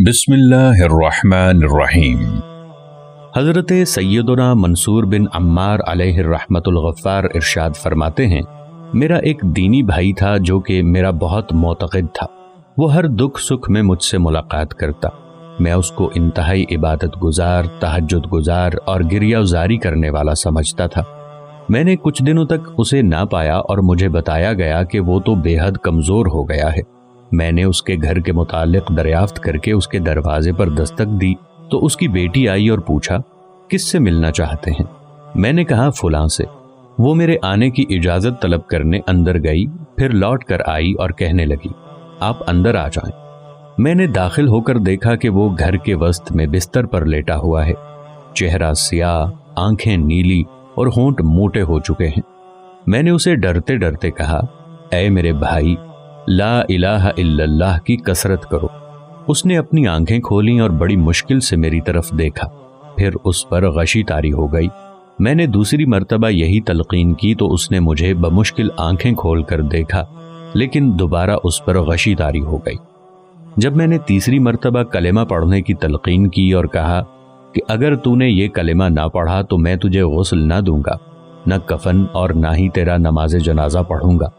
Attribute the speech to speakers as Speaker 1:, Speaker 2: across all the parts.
Speaker 1: बिस्मिल्लाहिर्रहमानिर्रहीम। हज़रत सैयदना मंसूर बिन अम्मार अलैहि रहमतुल गफ़्फ़ार इरशाद फरमाते हैं, मेरा एक दीनी भाई था जो कि मेरा बहुत मोतक़िद था। वो हर दुख सुख में मुझसे मुलाकात करता। मैं उसको इंतहाई इबादत गुजार, तहज्जुद गुजार और गिरियाज़ारी करने वाला समझता था। मैंने कुछ दिनों तक उसे ना पाया और मुझे बताया गया कि वो तो बेहद कमज़ोर हो गया है। मैंने उसके घर के मुतालिक दरियाफ्त करके उसके दरवाजे पर दस्तक दी तो उसकी बेटी आई और पूछा, किससे मिलना चाहते हैं? मैंने कहा, फलां से। वो मेरे आने की इजाज़त तलब करने अंदर गई, फिर लौट कर आई और कहने लगी, आप अंदर आ जाएं। मैंने दाखिल होकर देखा कि वो घर के वस्त में बिस्तर पर लेटा हुआ है। चेहरा सियाह, आंखें नीली और होंठ मोटे हो चुके हैं। मैंने उसे डरते डरते कहा, ऐ मेरे भाई, ला इलाहा इल्लल्लाह की कसरत करो। उसने अपनी आंखें खोलीं और बड़ी मुश्किल से मेरी तरफ देखा, फिर उस पर गशी तारी हो गई। मैंने दूसरी मर्तबा यही तलकीन की तो उसने मुझे बमुश्किल आंखें खोल कर देखा, लेकिन दोबारा उस पर गशी तारी हो गई। जब मैंने तीसरी मर्तबा कलेमा पढ़ने की तलकीन की और कहा कि अगर तूने ये कलेमा ना पढ़ा तो मैं तुझे गुस्ल ना दूंगा, न कफन और ना ही तेरा नमाज जनाजा पढ़ूंगा,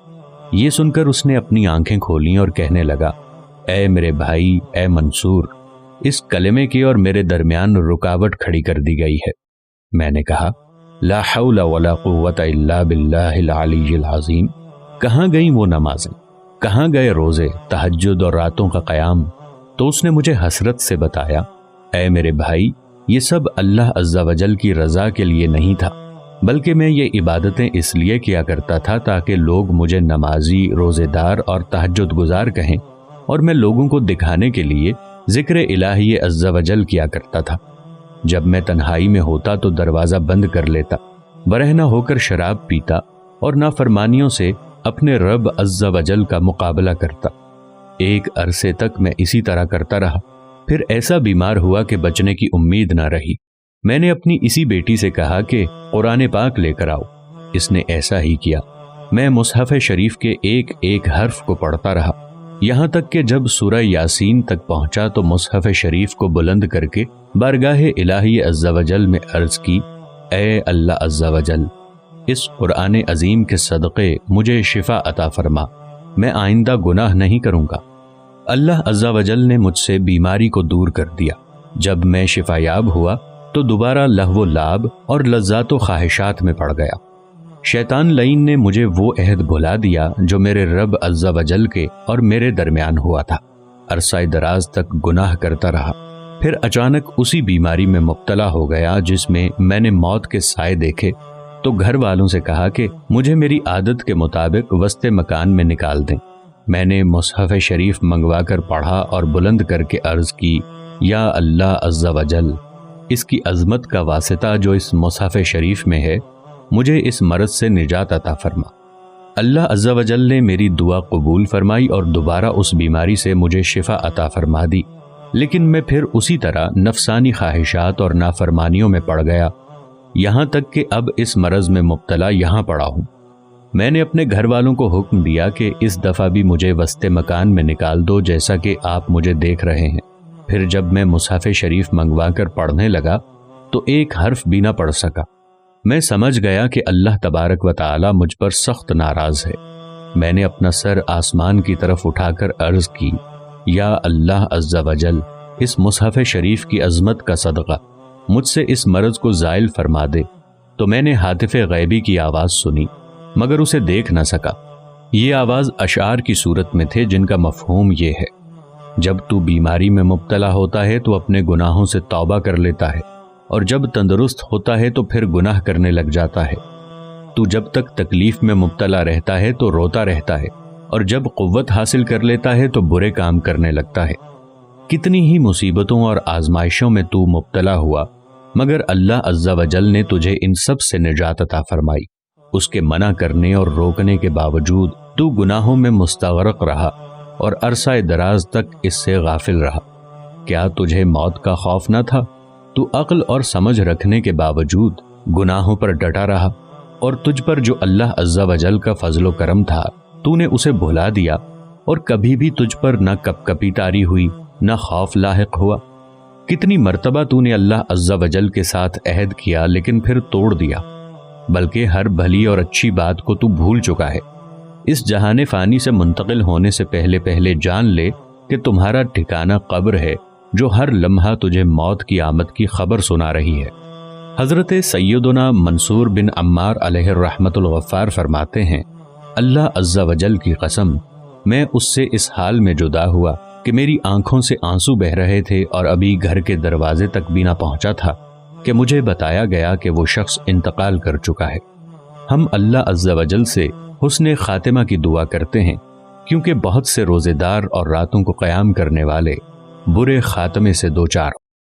Speaker 1: ये सुनकर उसने अपनी आंखें खोलीं और कहने लगा, ऐ मेरे भाई, ऐ मंसूर, इस कलेमे की और मेरे दरमियान रुकावट खड़ी कर दी गई है। मैंने कहा, ला हौला वला कुव्वता इल्ला बिल्लाहिल अलीय्यिल अज़ीम। कहाँ गई वो नमाजें, कहाँ गए रोजे, तहज्जुद और रातों का क़याम? तो उसने मुझे हसरत से बताया, ऐ मेरे भाई, ये सब अल्लाह अज़्ज़ा वजल की रज़ा के लिए नहीं था, बल्कि मैं ये इबादतें इसलिए किया करता था ताकि लोग मुझे नमाजी, रोज़ेदार और तहज्जुद गुजार कहें, और मैं लोगों को दिखाने के लिए ज़िक्र इलाही अज़्ज़ा वजल किया करता था। जब मैं तन्हाई में होता तो दरवाज़ा बंद कर लेता, बरहना होकर शराब पीता और नाफरमानियों से अपने रब अज़्ज़ा वजल का मुकाबला करता। एक अरसे तक मैं इसी तरह करता रहा, फिर ऐसा बीमार हुआ कि बचने की उम्मीद न रही। मैंने अपनी इसी बेटी से कहा कि कुरान पाक लेकर आओ। इसने ऐसा ही किया। मैं मुसहफ़ शरीफ के एक एक हर्फ को पढ़ता रहा, यहाँ तक कि जब सूरह यासीन तक पहुंचा तो मुसहफ़ शरीफ को बुलंद करके बारगाह इलाही अज़्ज़ा वजल में अर्ज़ की, ऐ अल्लाह अज़्ज़ा वजल, इस कुरान अजीम के सदक़े मुझे शिफा अता फरमा, मैं आइंदा गुनाह नहीं करूँगा। अल्लाह अज़्ज़ा वजल ने मुझसे बीमारी को दूर कर दिया। जब मैं शिफायाब हुआ तो दोबारा लहवो लाभ और लज्जातो ख्वाहिशात में पड़ गया। शैतान लईन ने मुझे वो अहद भुला दिया जो मेरे रब अज़्ज़ा वजल के और मेरे दरमियान हुआ था। अरसाए दराज तक गुनाह करता रहा, फिर अचानक उसी बीमारी में मुब्तला हो गया जिसमें मैंने मौत के साए देखे तो घर वालों से कहा कि मुझे मेरी आदत के मुताबिक वस्ते मकान में निकाल दें। मैंने मुसहफ़ शरीफ मंगवा कर पढ़ा और बुलंद करके अर्ज़ की, या अल्लाह अज़्ज़ा वजल, इसकी अज़मत का वासिता जो इस मुसहफ़ शरीफ में है, मुझे इस मर्ज़ से निजात अता फरमा। अल्लाह अज़्ज़ा वजल ने मेरी दुआ कबूल फरमाई और दोबारा उस बीमारी से मुझे शिफा अता फरमा दी। लेकिन मैं फिर उसी तरह नफसानी ख्वाहिशात और नाफरमानियों में पड़ गया, यहाँ तक कि अब इस मर्ज़ में मुब्तला यहाँ पड़ा हूँ। मैंने अपने घर वालों को हुक्म दिया कि इस दफ़ा भी मुझे वस्ते मकान में निकाल दो, जैसा कि आप मुझे देख रहे हैं। फिर जब मैं मुसहफ़ शरीफ मंगवा कर पढ़ने लगा तो एक हर्फ भी ना पढ़ सका। मैं समझ गया कि अल्लाह तबारक व तआला मुझ पर सख्त नाराज़ है। मैंने अपना सर आसमान की तरफ उठाकर अर्ज़ की, या अल्लाह अज़्ज़ा वजल, इस मुसहफ़ शरीफ की अज़मत का सदक़ा मुझसे इस मर्ज़ को ज़ाइल फरमा दे। तो मैंने हातिफ़ गैबी की आवाज़ सुनी, मगर उसे देख न सका। ये आवाज़ अशार की सूरत में थे जिनका मफ़हूम ये है, जब तू बीमारी में मुब्तला होता है तो अपने गुनाहों से तौबा कर लेता है, और जब तंदुरुस्त होता है तो फिर गुनाह करने लग जाता है। तू जब तक तकलीफ में मुब्तला रहता है तो रोता रहता है, और जब क़ुव्वत हासिल कर लेता है तो बुरे काम करने लगता है। कितनी ही मुसीबतों और आजमाइशों में तू मुब्तला हुआ, मगर अल्लाह अज़्ज़ा वजल ने तुझे इन सब से निजात अता फरमाई। उसके मना करने और रोकने के बावजूद तू गुनाहों में मुस्तग़रक़ रहा और अरसाए दराज तक इससे गाफिल रहा। क्या तुझे मौत का खौफ न था? तू अक्ल और समझ रखने के बावजूद गुनाहों पर डटा रहा, और तुझ पर जो अल्लाह अज़्ज़ा वजल का फजलो करम था तूने उसे भुला दिया, और कभी भी तुझ पर न कपकपी तारी हुई نہ خوف لاحق ہوا۔ کتنی مرتبہ تو نے اللہ عز و جل کے ساتھ عہد کیا لیکن پھر توڑ دیا، بلکہ ہر بھلی اور اچھی بات کو تو بھول چکا ہے۔ اس جہان فانی سے منتقل ہونے سے پہلے پہلے جان لے کہ تمہارا ٹھکانہ قبر ہے، جو ہر لمحہ تجھے موت کی آمد کی خبر سنا رہی ہے۔ حضرت سیدنا منصور بن عمار علیہ الرحمت الغفار فرماتے ہیں، اللہ عز و جل کی قسم، میں اس سے اس حال میں جدا ہوا کہ میری آنکھوں سے آنسو بہہ رہے تھے اور ابھی گھر کے دروازے تک بھی نہ پہنچا تھا کہ مجھے بتایا گیا کہ وہ شخص انتقال کر چکا ہے۔ ہم اللہ عز و جل سے حسن خاتمہ کی دعا کرتے ہیں، کیونکہ بہت سے روزے دار اور راتوں کو قیام کرنے والے برے خاتمے سے دوچار